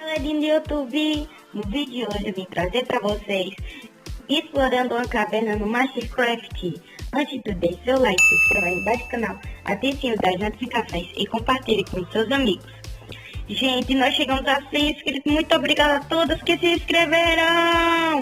Galerinha do YouTube, no vídeo de hoje eu vim trazer para vocês explorando uma caverna no Minecraft. Antes de deixar seu like, se inscreva aí embaixo do canal, ative o sino das notificações e compartilhe com seus amigos. Gente, nós chegamos a 100 inscritos, muito obrigada a todos que se inscreveram!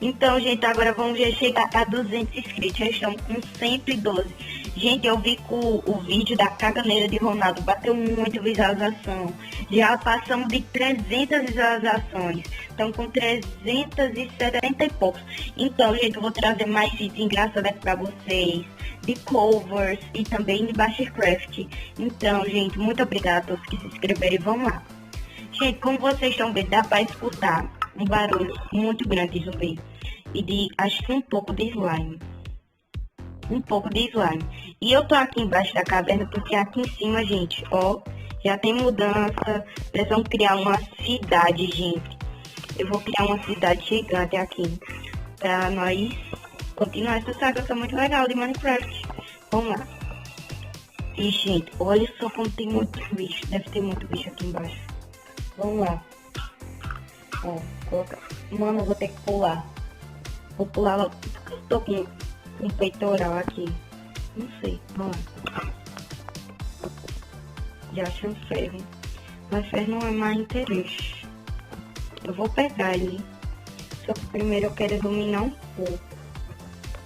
Então, gente, agora vamos chegar a 200 inscritos, já estamos com 112. Gente, eu vi que o vídeo da caganeira de Ronaldo bateu muito visualização. Já passamos de 300 visualizações. Estamos com 370 e poucos. Então, gente, eu vou trazer mais vídeos engraçados aqui pra vocês. De covers e também de Minecraft. Então, gente, muito obrigada a todos que se inscreveram e vamos lá. Gente, como vocês estão vendo, dá pra escutar um barulho muito grande de zumbi. E de, acho que um pouco de slime. E eu tô aqui embaixo da caverna porque aqui em cima, gente, ó, já tem mudança. Precisam criar uma cidade, gente. Eu vou criar uma cidade gigante aqui pra nós continuar essa saga que é muito legal de Minecraft. Vamos lá. E, gente, olha só como tem muito bicho. Deve ter muito bicho aqui embaixo. Vamos lá. Ó, colocar. Mano, eu vou ter que pular. Vou pular logo. Porque eu tô com um peitoral aqui. Não sei. Vamos lá. Já achei um ferro. Mas ferro não é mais interesse. Eu vou pegar ele. Só que primeiro eu quero iluminar um pouco.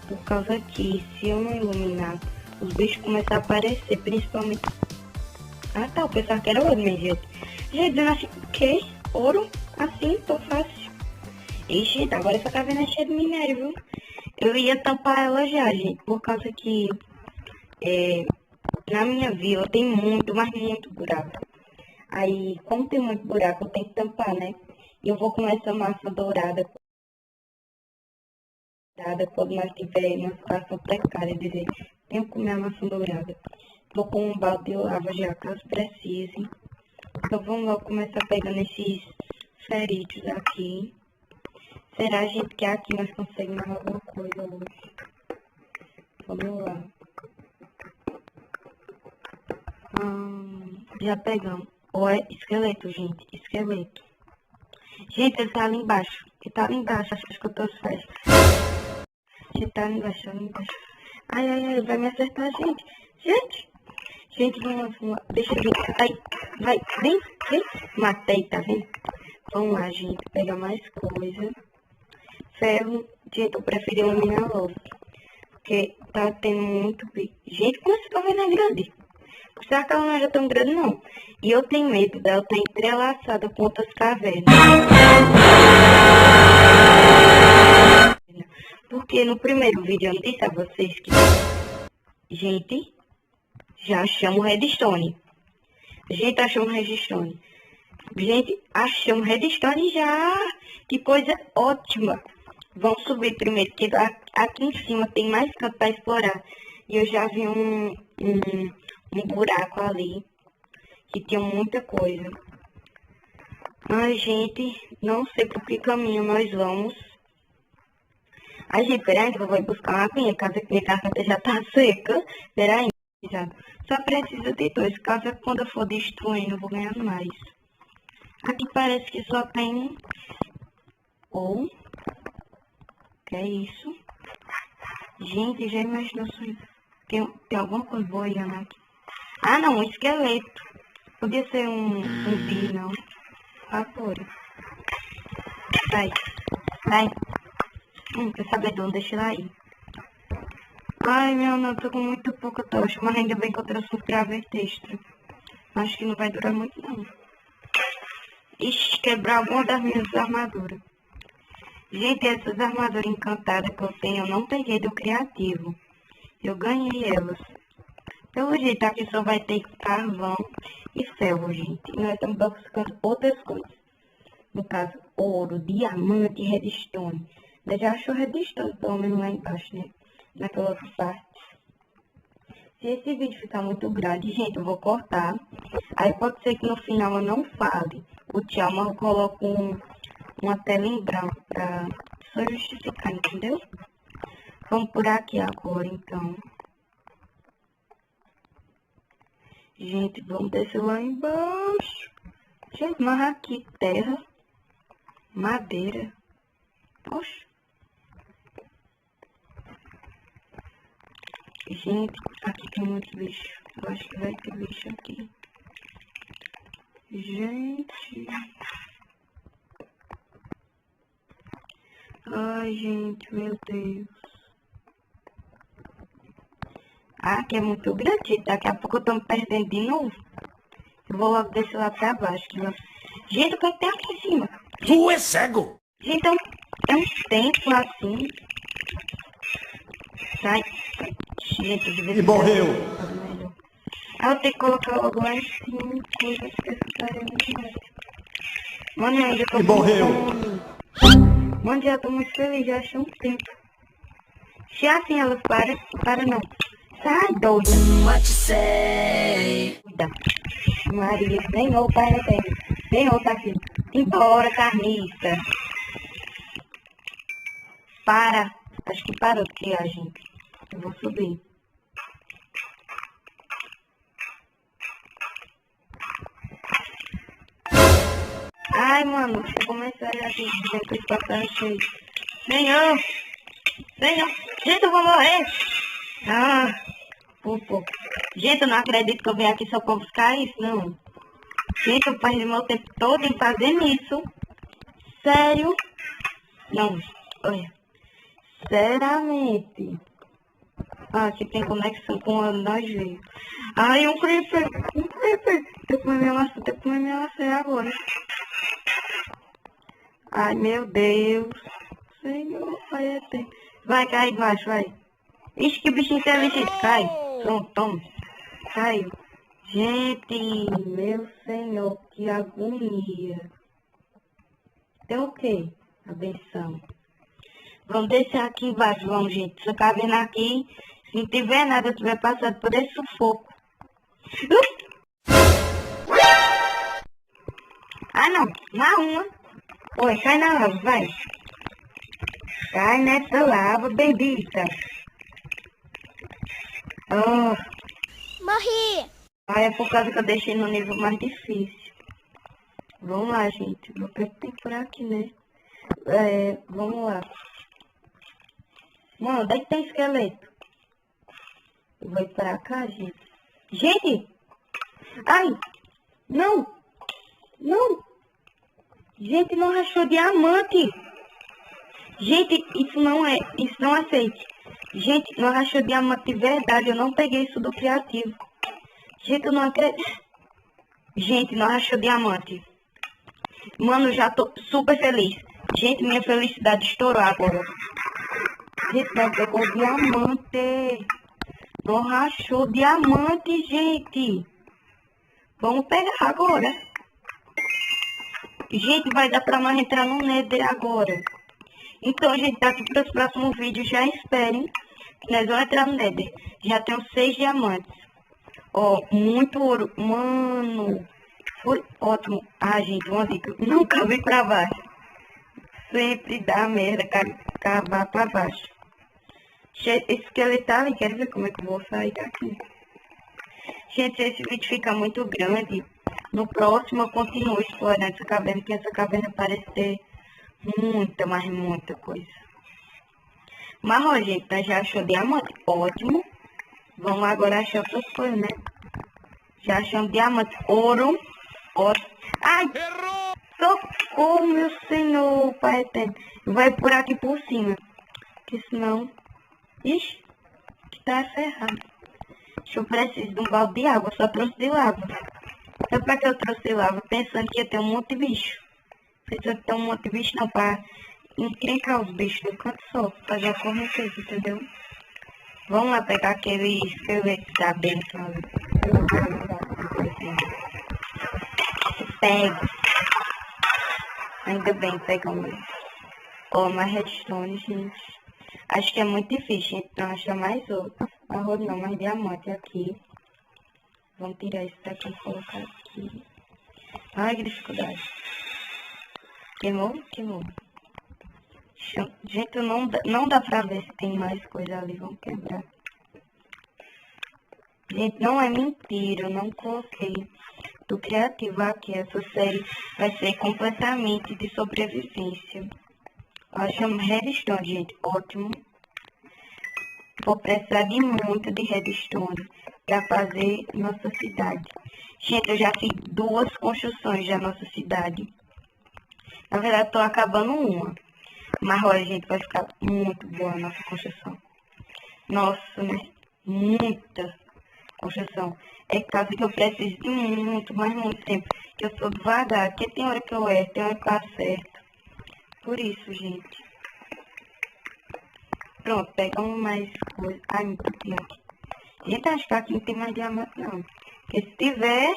Por causa que se eu não iluminar, os bichos começam a aparecer. Principalmente... Ah tá, o pessoal quer ouro, minha gente. Gente, eu não achei... O quê? Ouro? Assim, tão fácil. E, gente, agora essa caverna é cheia de minério, viu? Eu ia tampar ela já, gente, por causa que na minha vila tem muito, mas muito buraco. Aí, como tem muito buraco, eu tenho que tampar, né? E eu vou com essa massa dourada quando nós tivermos uma situação precária, dizer, tenho que comer a massa dourada. Vou com um balde de lava já, caso precise. Então, vamos logo começar pegando esses feritos aqui. Será, gente, que aqui nós conseguimos alguma coisa hoje? Vamos lá. Já pegamos. Olha, esqueleto, gente. Esqueleto. Gente, ele tá ali embaixo. Ele tá ali embaixo. Acho que eu tô certo. Ele tá ali embaixo, Ai, ai, ai. Vai me acertar, gente. Gente, vamos lá. Deixa eu ver. Ai, vai. Vem. Matei, tá vendo? Vamos lá, gente. Pegar mais coisa. Ferro, gente, eu preferi iluminar logo. Porque tá tendo muito bicho. Gente, como essa caverna é grande? Será que ela não era tão grande, não? E eu tenho medo dela estar entrelaçada com outras cavernas. Porque no primeiro vídeo eu não disse a vocês que... Gente, já achamos redstone. Gente, achamos redstone. Gente, achamos redstone já. Que coisa ótima. Vamos subir primeiro, porque aqui em cima tem mais canto para explorar. E eu já vi um buraco ali, que tinha muita coisa. Mas, gente, não sei por que caminho nós vamos. Ai, gente, peraí, que eu vou buscar uma aguinha, caso que minha garganta já tá seca. Peraí, já. Só preciso de 2, caso quando eu for destruindo, eu vou ganhar mais. Aqui parece que só tem... Que é isso? Gente, já imaginou se tem alguma coisa boiando aqui? Ah, não, um esqueleto. Podia ser um zumbi, não. Agora. Vai. Quer saber de onde? Deixa ela aí. Ai, meu, não, tô com muito pouca tocha, mas ainda bem que eu trouxe um graveto extra. Acho que não vai durar muito, não. Ixi, quebrar alguma das minhas armaduras. Gente, essas armaduras encantadas que eu tenho, eu não peguei do criativo. Eu ganhei elas. Pelo jeito, aqui só vai ter carvão e ferro, gente. E nós estamos buscando outras coisas. No caso, ouro, diamante e redstone. Eu já achou redstone, pelo menos lá embaixo, né? Naquela outra parte. Se esse vídeo ficar muito grande, gente, eu vou cortar. Aí pode ser que no final eu não fale o tchau, mas eu coloco uma tela em branco pra só justificar, entendeu? Vamos por aqui agora, então. Gente, vamos descer lá embaixo. Gente, mas aqui terra, madeira. Oxe. Gente, aqui tem muito bicho. Eu acho que vai ter bicho aqui. Gente. Ai, gente, meu Deus. Ah, aqui é muito grande. Daqui a pouco eu tô me perdendo de novo. Eu vou logo descer lá pra baixo. Gente, o que é que tem aqui em cima? Tu é cego? Gente, é um templo assim. Sai. Gente, de vez E morreu. Ah, eu tenho que colocar logo lá em cima. Coisa que essa tarefa não é. Mano, eu ainda tô E morreu. Mano, já tô muito feliz, já achei um tempo. Se assim ela para não. Sai, doida. What you say? Cuida. Maria, Senhor, Pai eterno. Senhor, tá aqui. Embora, carniça. Para. Acho que parou de criar, gente. Eu vou subir. Ai, mano, você começou a aqui, depois passar cheio. Senhor! Senhor! Gente, eu vou morrer! Ah, pô. Gente, eu não acredito que eu vim aqui só pra buscar isso, não. Gente, eu perdi meu tempo todo em fazendo isso. Sério? Não, olha. Seriamente. Ah, aqui tem conexão com o nós veio. Ai, um creeper! Um creeper! Tem que comer minha laçã agora. Ai, meu Deus. Senhor, Pai eterno. Vai, cai embaixo, vai. Ixi, que bichinho inteligente. Cai. Pronto, toma. Caiu. Gente, meu Senhor, que agonia. Tem o quê? A benção. Vamos descer aqui embaixo, vamos, gente. Você tá vendo aqui? Se não tiver nada, eu tiver passado por esse sufoco. Ah, não. Na uma. Oi, cai na lava, vai. Cai nessa lava, bendita. Oh. Morri! Ah, é por causa que eu deixei no nível mais difícil. Vamos lá, gente. Vou ver o que tem por aqui, né? Vamos lá. Mano, onde é que tem esqueleto? Eu vou ir pra cá, gente. Gente! Ai! Não! Não! Gente, não rachou diamante! Gente, isso não aceite. Gente, não rachou diamante de verdade. Eu não peguei isso do criativo. Gente, eu não acredito. Gente, não rachou diamante. Mano, já tô super feliz. Gente, minha felicidade estourou agora. Gente, não pegou diamante. Não rachou diamante, gente. Vamos pegar agora. Gente, vai dar pra nós entrar no Nether agora. Então, gente, daqui para os próximos vídeos, já esperem que nós vamos entrar no Nether. Já tenho 6 diamantes. Ó, muito ouro. Mano, foi ótimo. Ah, gente, uma dica. Nunca vi pra baixo. Sempre dá merda cavar pra baixo. Esse esqueleto ali, quero ver como é que eu vou sair daqui. Gente, se esse vídeo fica muito grande, no próximo eu continuo explorando essa caverna, porque essa caverna parece ter muita, mas muita coisa. Mas, ó, gente, nós já achou diamante, ótimo. Vamos agora achar outras coisas, né? Já achamos diamante, ouro, ótimo. Ai! Errou! Socorro, meu Senhor, Pai eterno. Vai por aqui por cima, porque senão... Ixi, que tá ferrado. Eu preciso de um balde de água, só trouxe de lava. Sabe pra que eu trouxe lava? Pensando que ia ter um monte de bicho. Pensando que ter um monte de bicho não, pra encrencar os bichos do canto só, fazer a correnteza, entendeu? Vamos lá pegar aquele esqueleto da benção. Pega. Ainda bem, pegamos. Ó, mais redstone, gente. Acho que é muito difícil, então achar mais outro. Arroz não, mais diamante aqui. Vamos tirar isso daqui e colocar aqui. Ai, que dificuldade. Queimou? Queimou. Gente, não dá pra ver se tem mais coisa ali. Vamos quebrar. Gente, não é mentira, eu não coloquei do criativo aqui. Essa série vai ser completamente de sobrevivência. Eu chamo redstone, gente. Ótimo. Vou precisar de muito de redstone para fazer nossa cidade. Gente, eu já fiz 2 construções da nossa cidade. Na verdade, estou acabando uma. Mas olha, gente, vai ficar muito boa a nossa construção. Nossa, né? Muita construção. É caso que eu preciso de muito, mas muito tempo. Que eu sou devagar. Porque tem hora que eu erro, tem hora que eu acerto. Por isso, gente. Pronto, pegamos mais coisa. Ai, muito tempo. Gente, acho que aqui não tem mais diamante, não. Porque se tiver,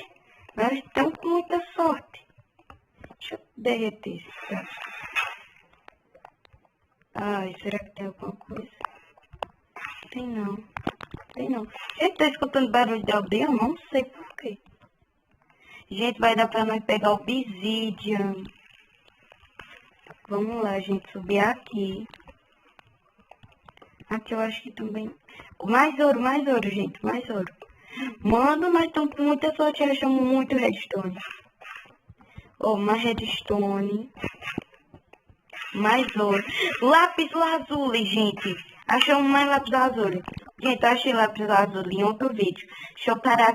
nós estamos com muita sorte. Deixa eu derreter esse prato. Ai, será que tem alguma coisa? Tem não. Tem não. Gente, tá escutando barulho de aldeia? Eu não sei por quê. Gente, vai dar pra nós pegar o obsidian. Vamos lá, gente, subir aqui. Aqui eu acho que também... Mais ouro, gente, mais ouro. Mano, nós estamos com muita sorte, achamos muito redstone. Oh, mais redstone. Mais ouro. Lápis lazuli, gente. Achamos mais lápis lazuli. Gente, eu achei lápis lazuli em outro vídeo. Deixa eu parar